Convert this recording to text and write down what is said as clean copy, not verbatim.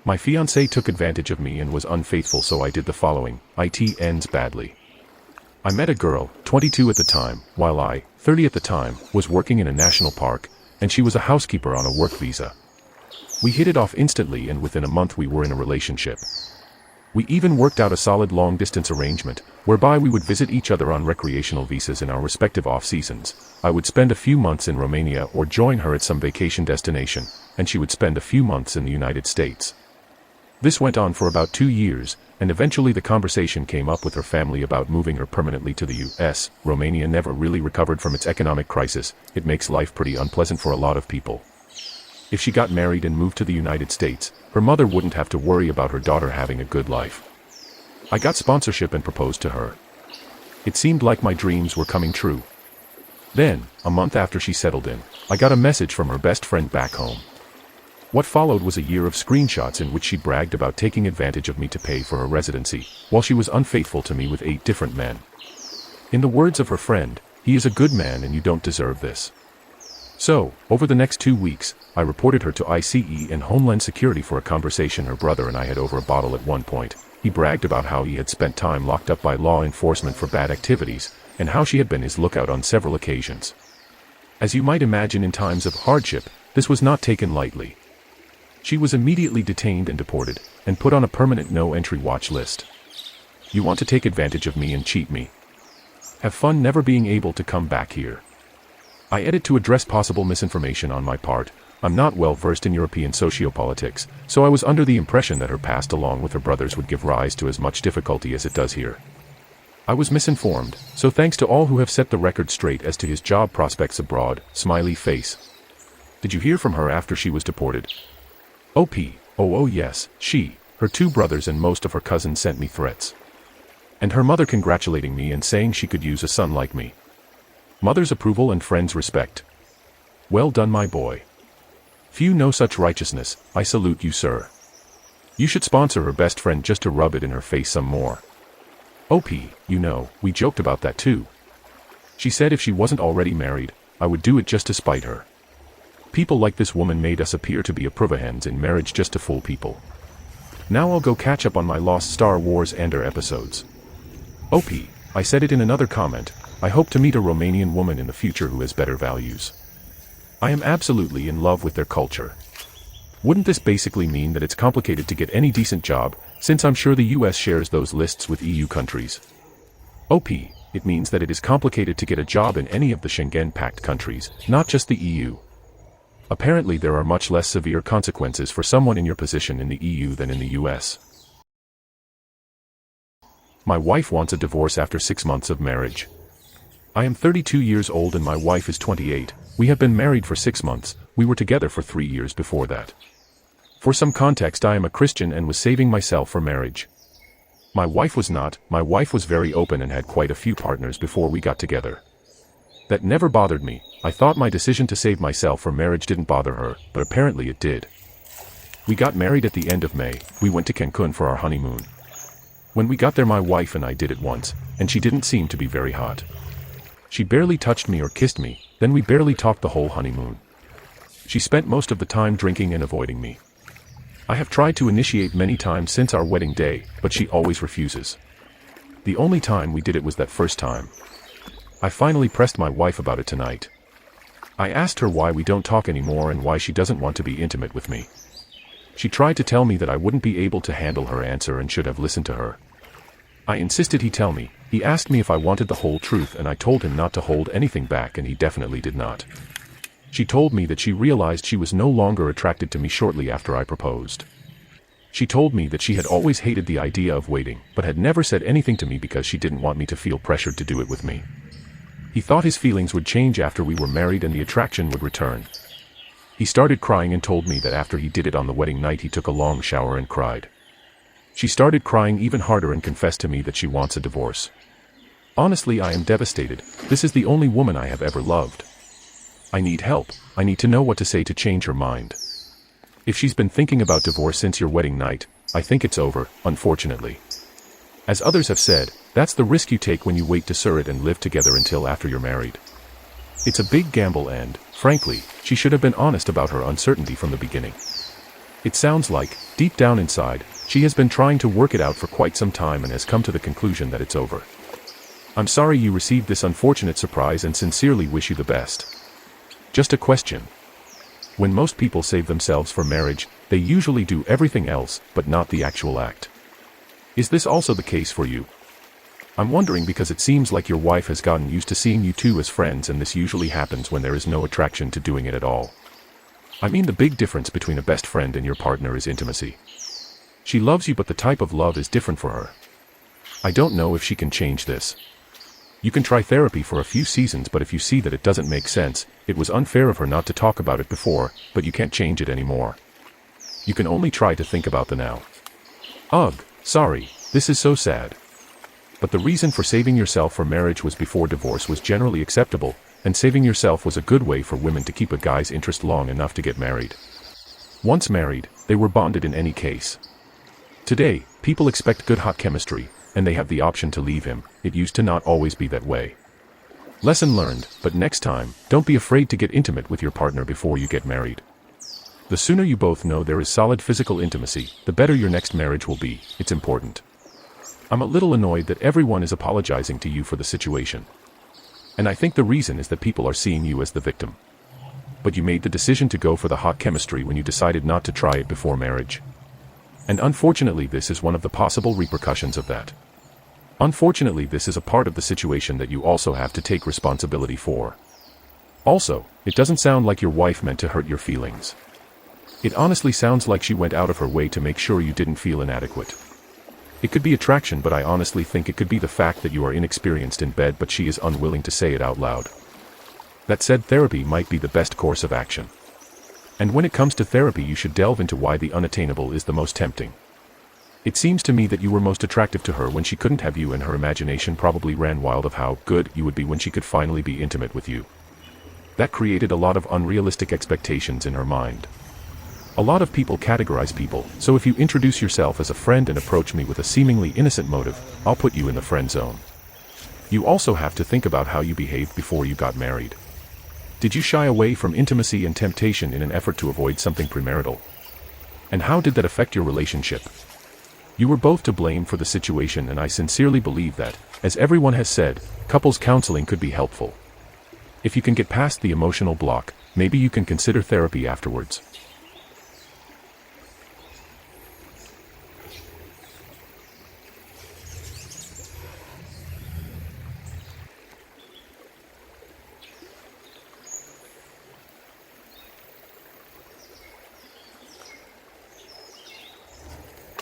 My fiancée took advantage of me and was unfaithful, so I did the following. It ends badly. I met a girl, 22 at the time, while I, 30 at the time, was working in a national park, and she was a housekeeper on a work visa. We hit it off instantly, and within a month we were in a relationship. We even worked out a solid long-distance arrangement, whereby we would visit each other on recreational visas in our respective off-seasons. I would spend a few months in Romania or join her at some vacation destination, and she would spend a few months in the United States. This went on for about 2 years, and eventually the conversation came up with her family about moving her permanently to the US. Romania never really recovered from its economic crisis. It makes life pretty unpleasant for a lot of people. If she got married and moved to the United States, her mother wouldn't have to worry about her daughter having a good life. I got sponsorship and proposed to her. It seemed like my dreams were coming true. Then, a month after she settled in, I got a message from her best friend back home. What followed was a year of screenshots in which she bragged about taking advantage of me to pay for her residency, while she was unfaithful to me with 8 different men. In the words of her friend, "He is a good man and you don't deserve this." So, over the next 2 weeks, I reported her to ICE and Homeland Security for a conversation her brother and I had over a bottle at one point. He bragged about how he had spent time locked up by law enforcement for bad activities, and how she had been his lookout on several occasions. As you might imagine, in times of hardship, this was not taken lightly. She was immediately detained and deported, and put on a permanent no-entry watch list. You want to take advantage of me and cheat me? Have fun never being able to come back here. I edit to address possible misinformation on my part. I'm not well versed in European sociopolitics, so I was under the impression that her past along with her brothers would give rise to as much difficulty as it does here. I was misinformed, so thanks to all who have set the record straight as to his job prospects abroad. Smiley face. Did you hear from her after she was deported? Oh yes, she, her 2 brothers and most of her cousins sent me threats. And her mother congratulating me and saying she could use a son like me. Mother's approval and friends' respect. Well done, my boy. Few know such righteousness. I salute you, sir. You should sponsor her best friend just to rub it in her face some more. You know, we joked about that too. She said if she wasn't already married, I would do it just to spite her. People like this woman made us appear to be approvahens in marriage just to fool people. Now I'll go catch up on my lost Star Wars Ender episodes. I said it in another comment. I hope to meet a Romanian woman in the future who has better values. I am absolutely in love with their culture. Wouldn't this basically mean that it's complicated to get any decent job, since I'm sure the US shares those lists with EU countries? It means that it is complicated to get a job in any of the Schengen Pact countries, not just the EU. Apparently there are much less severe consequences for someone in your position in the EU than in the US. My wife wants a divorce after 6 months of marriage. I am 32 years old and my wife is 28. We have been married for 6 months. We were together for 3 years before that. For some context, I am a Christian and was saving myself for marriage. My wife was not. My wife was very open and had quite a few partners before we got together. That never bothered me. I thought my decision to save myself for marriage didn't bother her, but apparently it did. We got married at the end of May. We went to Cancun for our honeymoon. When we got there, my wife and I did it once, and she didn't seem to be very hot. She barely touched me or kissed me, then we barely talked the whole honeymoon. She spent most of the time drinking and avoiding me. I have tried to initiate many times since our wedding day, but she always refuses. The only time we did it was that first time. I finally pressed my wife about it tonight. I asked her why we don't talk anymore and why she doesn't want to be intimate with me. She tried to tell me that I wouldn't be able to handle her answer and should have listened to her. I insisted he tell me. He asked me if I wanted the whole truth and I told him not to hold anything back, and he definitely did not. She told me that she realized she was no longer attracted to me shortly after I proposed. She told me that she had always hated the idea of waiting, but had never said anything to me because she didn't want me to feel pressured to do it with me. He thought his feelings would change after we were married and the attraction would return. He started crying and told me that after he did it on the wedding night he took a long shower and cried. She started crying even harder and confessed to me that she wants a divorce. Honestly, I am devastated. This is the only woman I have ever loved. I need help. I need to know what to say to change her mind. If she's been thinking about divorce since your wedding night, I think it's over, unfortunately. As others have said, that's the risk you take when you wait to surrogate and live together until after you're married. It's a big gamble and, frankly, she should have been honest about her uncertainty from the beginning. It sounds like, deep down inside, she has been trying to work it out for quite some time and has come to the conclusion that it's over. I'm sorry you received this unfortunate surprise and sincerely wish you the best. Just a question. When most people save themselves for marriage, they usually do everything else, but not the actual act. Is this also the case for you? I'm wondering because it seems like your wife has gotten used to seeing you two as friends, and this usually happens when there is no attraction to doing it at all. I mean, the big difference between a best friend and your partner is intimacy. She loves you, but the type of love is different for her. I don't know if she can change this. You can try therapy for a few seasons, but if you see that it doesn't make sense, it was unfair of her not to talk about it before, but you can't change it anymore. You can only try to think about the now. Ugh, sorry, this is so sad. But the reason for saving yourself for marriage was before divorce was generally acceptable, and saving yourself was a good way for women to keep a guy's interest long enough to get married. Once married, they were bonded in any case. Today, people expect good hot chemistry, and they have the option to leave him. It used to not always be that way. Lesson learned, but next time, don't be afraid to get intimate with your partner before you get married. The sooner you both know there is solid physical intimacy, the better your next marriage will be. It's important. I'm a little annoyed that everyone is apologizing to you for the situation. And I think the reason is that people are seeing you as the victim. But you made the decision to go for the hot chemistry when you decided not to try it before marriage. And unfortunately, this is one of the possible repercussions of that. Unfortunately, this is a part of the situation that you also have to take responsibility for. Also, it doesn't sound like your wife meant to hurt your feelings. It honestly sounds like she went out of her way to make sure you didn't feel inadequate. It could be attraction, but I honestly think it could be the fact that you are inexperienced in bed, but she is unwilling to say it out loud. That said, therapy might be the best course of action. And when it comes to therapy, you should delve into why the unattainable is the most tempting. It seems to me that you were most attractive to her when she couldn't have you, and her imagination probably ran wild of how good you would be when she could finally be intimate with you. That created a lot of unrealistic expectations in her mind. A lot of people categorize people, so if you introduce yourself as a friend and approach me with a seemingly innocent motive, I'll put you in the friend zone. You also have to think about how you behaved before you got married. Did you shy away from intimacy and temptation in an effort to avoid something premarital? And how did that affect your relationship? You were both to blame for the situation, and I sincerely believe that, as everyone has said, couples counseling could be helpful. If you can get past the emotional block, maybe you can consider therapy afterwards.